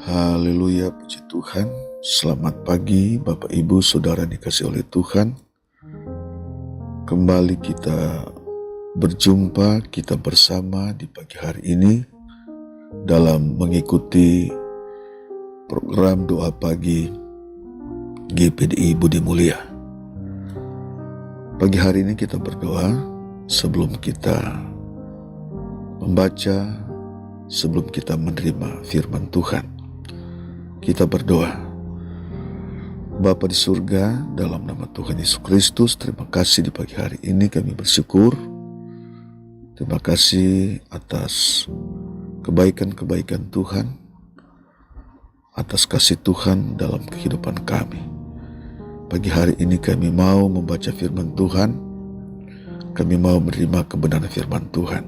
Haleluya, puji Tuhan. Selamat pagi Bapak Ibu Saudara dikasih oleh Tuhan. Kembali kita berjumpa, kita bersama di pagi hari ini dalam mengikuti program doa pagi GPDI Budi Mulia. Pagi hari ini kita berdoa sebelum kita membaca, sebelum kita menerima firman Tuhan. Kita berdoa. Bapa di surga, dalam nama Tuhan Yesus Kristus, terima kasih di pagi hari ini kami bersyukur. Terima kasih atas kebaikan-kebaikan Tuhan, atas kasih Tuhan dalam kehidupan kami. Pagi hari ini kami mau membaca firman Tuhan, kami mau menerima kebenaran firman Tuhan.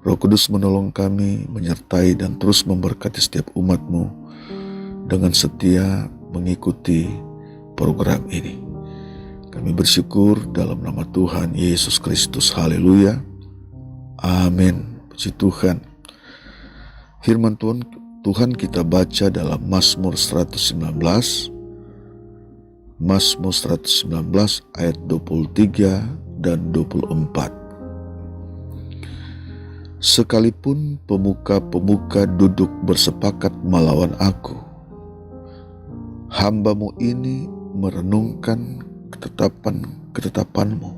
Roh Kudus menolong kami, menyertai dan terus memberkati setiap umat-Mu dengan setia mengikuti program ini. Kami bersyukur dalam nama Tuhan Yesus Kristus. Haleluya. Amin. Puji Tuhan. Firman Tuhan kita baca dalam Mazmur 119. Mazmur 119 ayat 23 dan 24. Sekalipun pemuka-pemuka duduk bersepakat melawan aku, hamba-Mu ini merenungkan ketetapan-mu.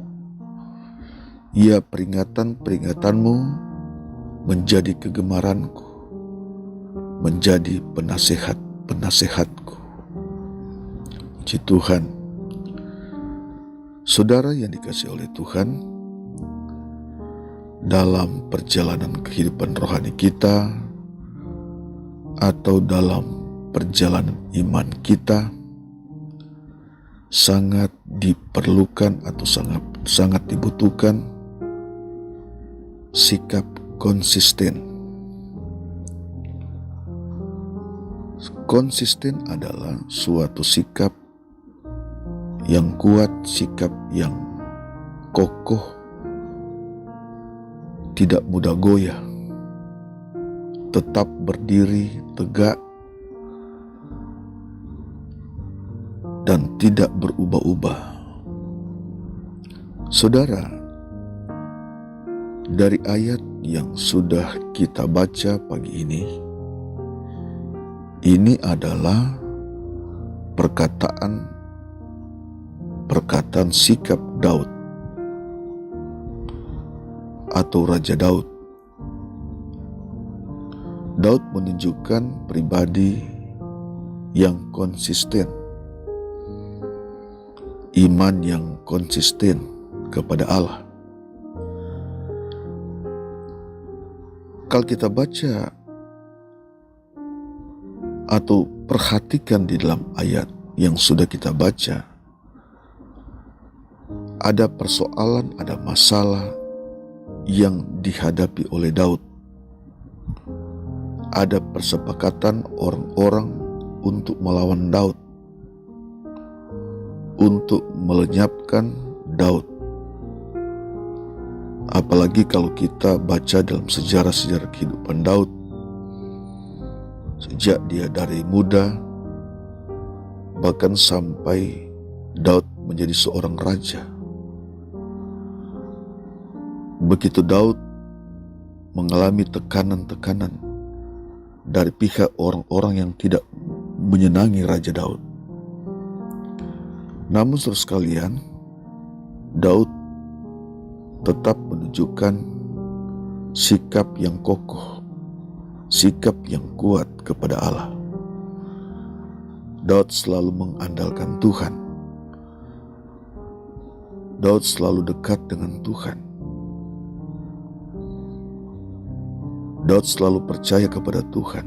Ya, peringatan-peringatan-Mu menjadi kegemaranku, menjadi penasehat-penasehatku. Puji Tuhan. Saudara yang dikasihi oleh Tuhan, dalam perjalanan kehidupan rohani kita atau dalam perjalanan iman kita, sangat diperlukan atau sangat dibutuhkan sikap konsisten. Konsisten adalah suatu sikap yang kuat, sikap yang kokoh, tidak mudah goyah, tetap berdiri tegak, dan tidak berubah-ubah. Saudara, dari ayat yang sudah kita baca pagi ini adalah perkataan sikap Daud atau Raja Daud. Daud menunjukkan pribadi yang konsisten, iman yang konsisten kepada Allah. Kalau kita baca atau perhatikan di dalam ayat yang sudah kita baca, ada persoalan, ada masalah yang dihadapi oleh Daud. Ada persepakatan orang-orang untuk melawan Daud, untuk melenyapkan Daud. Apalagi kalau kita baca dalam sejarah-sejarah kehidupan Daud, sejak dia dari muda bahkan sampai Daud menjadi seorang raja. Begitu Daud mengalami tekanan-tekanan dari pihak orang-orang yang tidak menyenangi Raja Daud. Namun saudara sekalian, Daud tetap menunjukkan sikap yang kokoh, sikap yang kuat kepada Allah. Daud selalu mengandalkan Tuhan. Daud selalu dekat dengan Tuhan. Daud selalu percaya kepada Tuhan.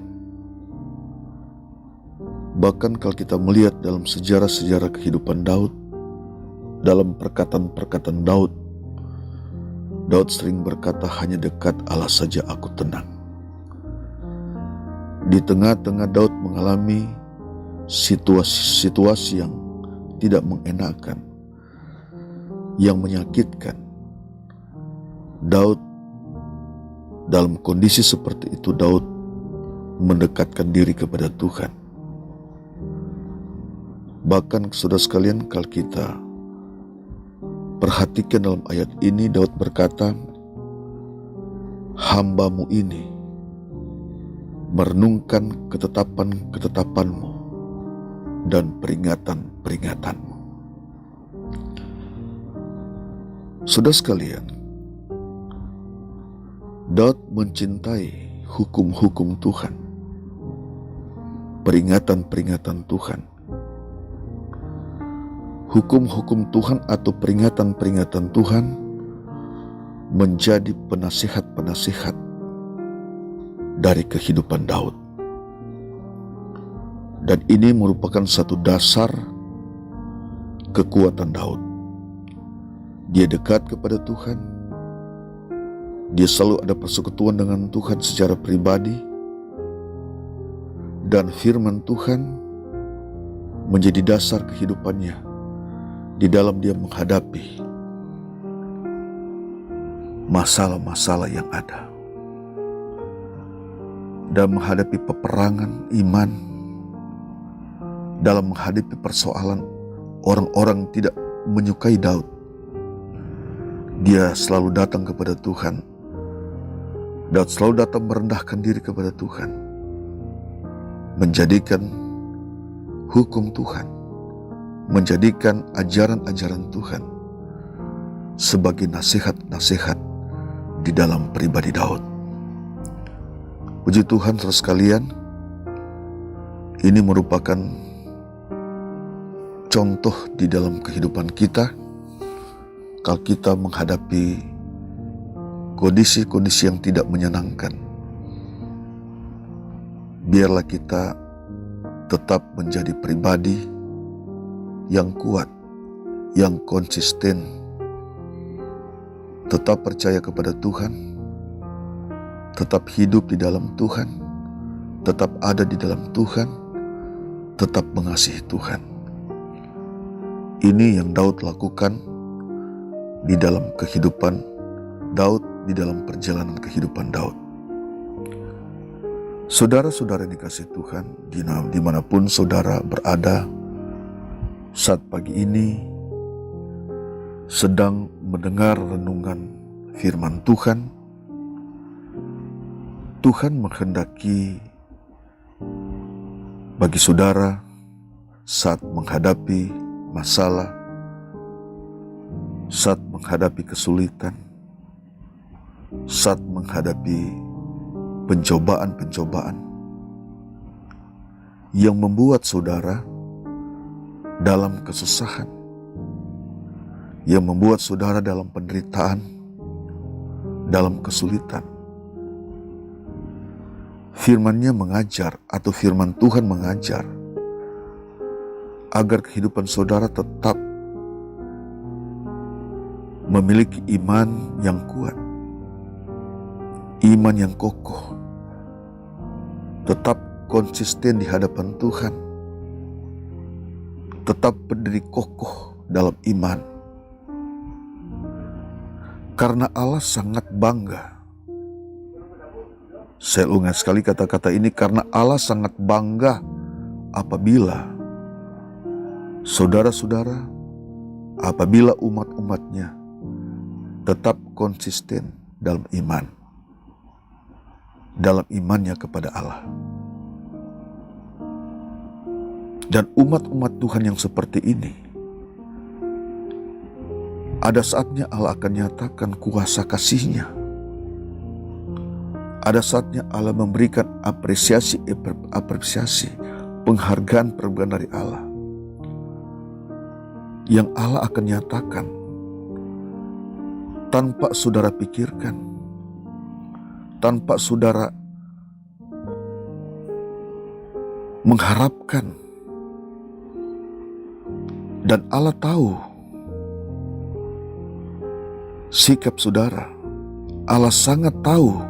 Bahkan kalau kita melihat dalam sejarah-sejarah kehidupan Daud, dalam perkataan-perkataan Daud sering berkata, hanya dekat Allah saja aku tenang. Di tengah-tengah Daud mengalami situasi yang tidak mengenakan, yang menyakitkan, Daud dalam kondisi seperti itu, Daud mendekatkan diri kepada Tuhan. Bahkan saudara sekalian, kalau kita perhatikan dalam ayat ini, Daud berkata, "Hamba-Mu ini merenungkan ketetapan-ketetapan-Mu dan peringatan-peringatan-Mu." Saudara sekalian, Daud mencintai hukum-hukum Tuhan, peringatan-peringatan Tuhan. Hukum-hukum Tuhan atau peringatan-peringatan Tuhan menjadi penasihat-penasihat dari kehidupan Daud. Dan ini merupakan satu dasar kekuatan Daud. Dia dekat kepada Tuhan. Dia selalu ada persekutuan dengan Tuhan secara pribadi. Dan firman Tuhan menjadi dasar kehidupannya di dalam dia menghadapi masalah-masalah yang ada. Dan menghadapi peperangan iman, dalam menghadapi persoalan orang-orang tidak menyukai Daud, dia selalu datang kepada Tuhan. Daud selalu datang merendahkan diri kepada Tuhan, menjadikan hukum Tuhan, menjadikan ajaran-ajaran Tuhan sebagai nasihat-nasihat di dalam pribadi Daud. Puji Tuhan, saudara sekalian, ini merupakan contoh di dalam kehidupan kita. Kalau kita menghadapi kondisi-kondisi yang tidak menyenangkan, biarlah kita tetap menjadi pribadi yang kuat, yang konsisten, tetap percaya kepada Tuhan, tetap hidup di dalam Tuhan, tetap ada di dalam Tuhan, tetap mengasihi Tuhan. Ini yang Daud lakukan di dalam kehidupan Daud, di dalam perjalanan kehidupan Daud. Saudara-saudara yang dikasihi Tuhan, dimanapun saudara berada saat pagi ini, sedang mendengar renungan firman Tuhan, Tuhan menghendaki bagi saudara saat menghadapi masalah, saat menghadapi kesulitan, saat menghadapi pencobaan-pencobaan yang membuat saudara dalam kesusahan, yang membuat saudara dalam penderitaan, dalam kesulitan. Firman-Nya mengajar, atau firman Tuhan mengajar agar kehidupan saudara tetap memiliki iman yang kuat, iman yang kokoh, tetap konsisten di hadapan Tuhan, tetap berdiri kokoh dalam iman. Karena Allah sangat bangga. Saya ulangi sekali kata-kata ini, karena Allah sangat bangga apabila saudara-saudara, apabila umat-umatnya tetap konsisten dalam iman, dalam imannya kepada Allah. Dan umat-umat Tuhan yang seperti ini, ada saatnya Allah akan nyatakan kuasa kasih-Nya. Ada saatnya Allah memberikan apresiasi, penghargaan dari Allah, yang Allah akan nyatakan tanpa saudara pikirkan, tanpa saudara mengharapkan. Dan Allah tahu sikap saudara. Allah sangat tahu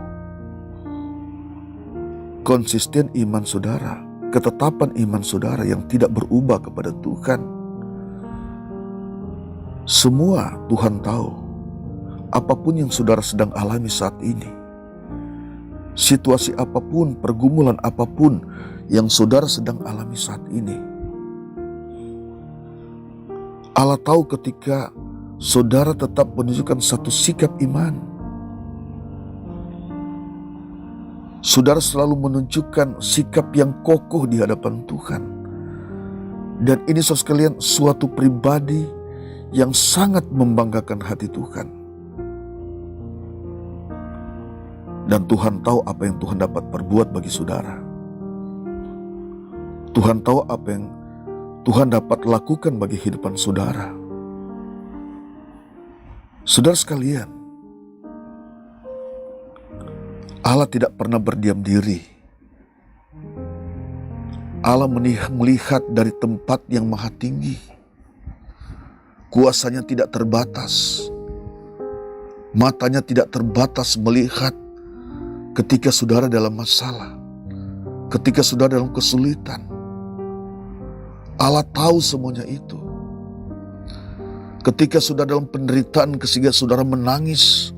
konsisten iman saudara, ketetapan iman saudara yang tidak berubah kepada Tuhan. Semua Tuhan tahu. Apapun yang saudara sedang alami saat ini, situasi apapun, pergumulan apapun yang saudara sedang alami saat ini. Allah tahu ketika saudara tetap menunjukkan satu sikap iman. Saudara selalu menunjukkan sikap yang kokoh di hadapan Tuhan. Dan ini saudara sekalian suatu pribadi yang sangat membanggakan hati Tuhan. Dan Tuhan tahu apa yang Tuhan dapat perbuat bagi saudara. Tuhan tahu apa yang Tuhan dapat lakukan bagi kehidupan saudara. Saudara sekalian, Allah tidak pernah berdiam diri. Allah melihat dari tempat yang maha tinggi. Kuasanya tidak terbatas. Matanya tidak terbatas melihat ketika saudara dalam masalah, ketika saudara dalam kesulitan. Allah tahu semuanya itu. Ketika saudara dalam penderitaan, sehingga saudara menangis,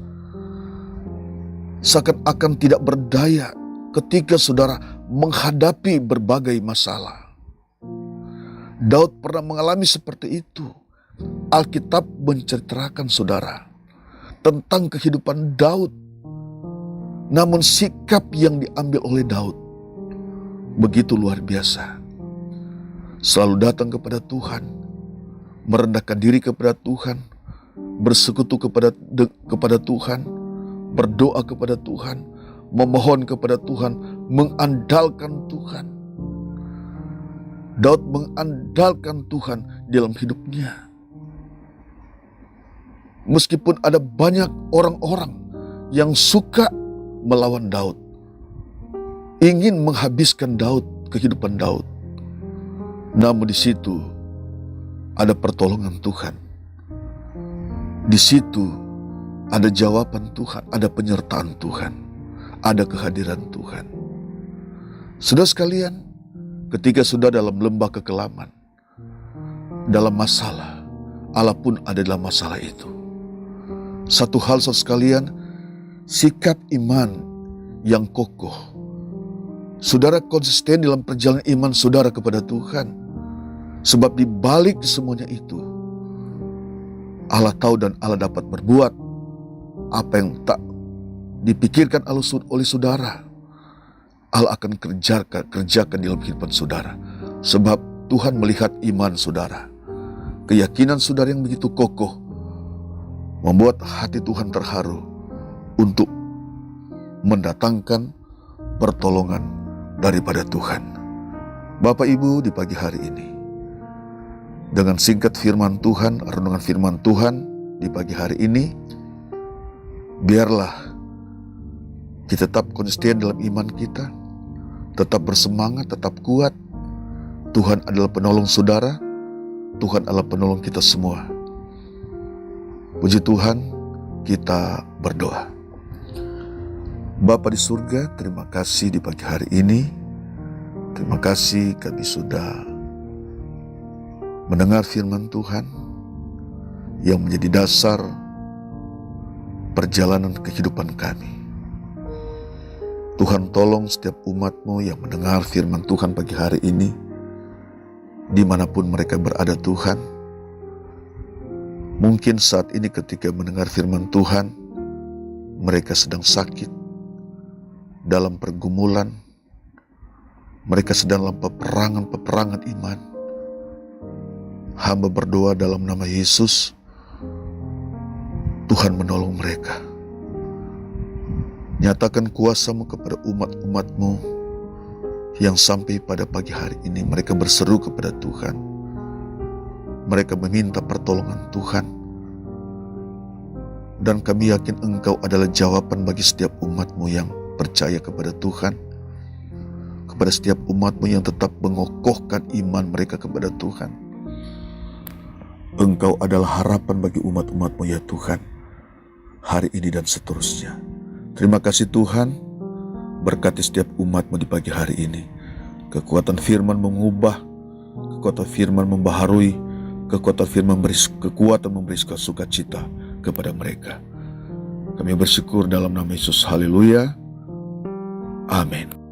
seakan-akan tidak berdaya ketika saudara menghadapi berbagai masalah. Daud pernah mengalami seperti itu. Alkitab menceritakan saudara tentang kehidupan Daud. Namun sikap yang diambil oleh Daud begitu luar biasa. Selalu datang kepada Tuhan, merendahkan diri kepada Tuhan, bersekutu kepada Tuhan, berdoa kepada Tuhan, memohon kepada Tuhan, mengandalkan Tuhan. Daud mengandalkan Tuhan dalam hidupnya. Meskipun ada banyak orang-orang yang suka melawan Daud, ingin menghabiskan Daud, kehidupan Daud. Namun di situ ada pertolongan Tuhan. Di situ ada jawaban Tuhan, ada penyertaan Tuhan, ada kehadiran Tuhan. Saudara sekalian, ketika sudah dalam lembah kekelaman, dalam masalah, Allah pun ada dalam masalah itu. Satu hal saudara sekalian, sikap iman yang kokoh. Saudara konsisten dalam perjalanan iman saudara kepada Tuhan. Sebab di balik semuanya itu, Allah tahu dan Allah dapat berbuat apa yang tak dipikirkan oleh saudara. Allah akan kerjakan dalam kehidupan saudara. Sebab Tuhan melihat iman saudara. Keyakinan saudara yang begitu kokoh membuat hati Tuhan terharu untuk mendatangkan pertolongan daripada Tuhan. Bapak Ibu, di pagi hari ini, dengan singkat firman Tuhan, renungan firman Tuhan di pagi hari ini, biarlah kita tetap konsisten dalam iman kita, tetap bersemangat, tetap kuat. Tuhan adalah penolong saudara, Tuhan adalah penolong kita semua. Puji Tuhan, kita berdoa. Bapa di surga, terima kasih di pagi hari ini. Terima kasih kami sudah mendengar firman Tuhan yang menjadi dasar perjalanan kehidupan kami. Tuhan tolong setiap umat-Mu yang mendengar firman Tuhan pagi hari ini, dimanapun mereka berada Tuhan. Mungkin saat ini ketika mendengar firman Tuhan, mereka sedang sakit, dalam pergumulan, mereka sedang dalam peperangan iman. Hamba berdoa dalam nama Yesus, Tuhan menolong mereka. Nyatakan kuasa-Mu kepada umat-umat-Mu yang sampai pada pagi hari ini mereka berseru kepada Tuhan. Mereka meminta pertolongan Tuhan. Dan kami yakin Engkau adalah jawaban bagi setiap umat-Mu yang percaya kepada Tuhan. Kepada setiap umat-Mu yang tetap mengokohkan iman mereka kepada Tuhan. Engkau adalah harapan bagi umat-umat-Mu ya Tuhan, hari ini dan seterusnya. Terima kasih Tuhan, berkati setiap umat-Mu di pagi hari ini. Kekuatan firman mengubah, kekuatan firman membaharui, kekuatan firman memberi sukacita kepada mereka. Kami bersyukur dalam nama Yesus, haleluya. Amin.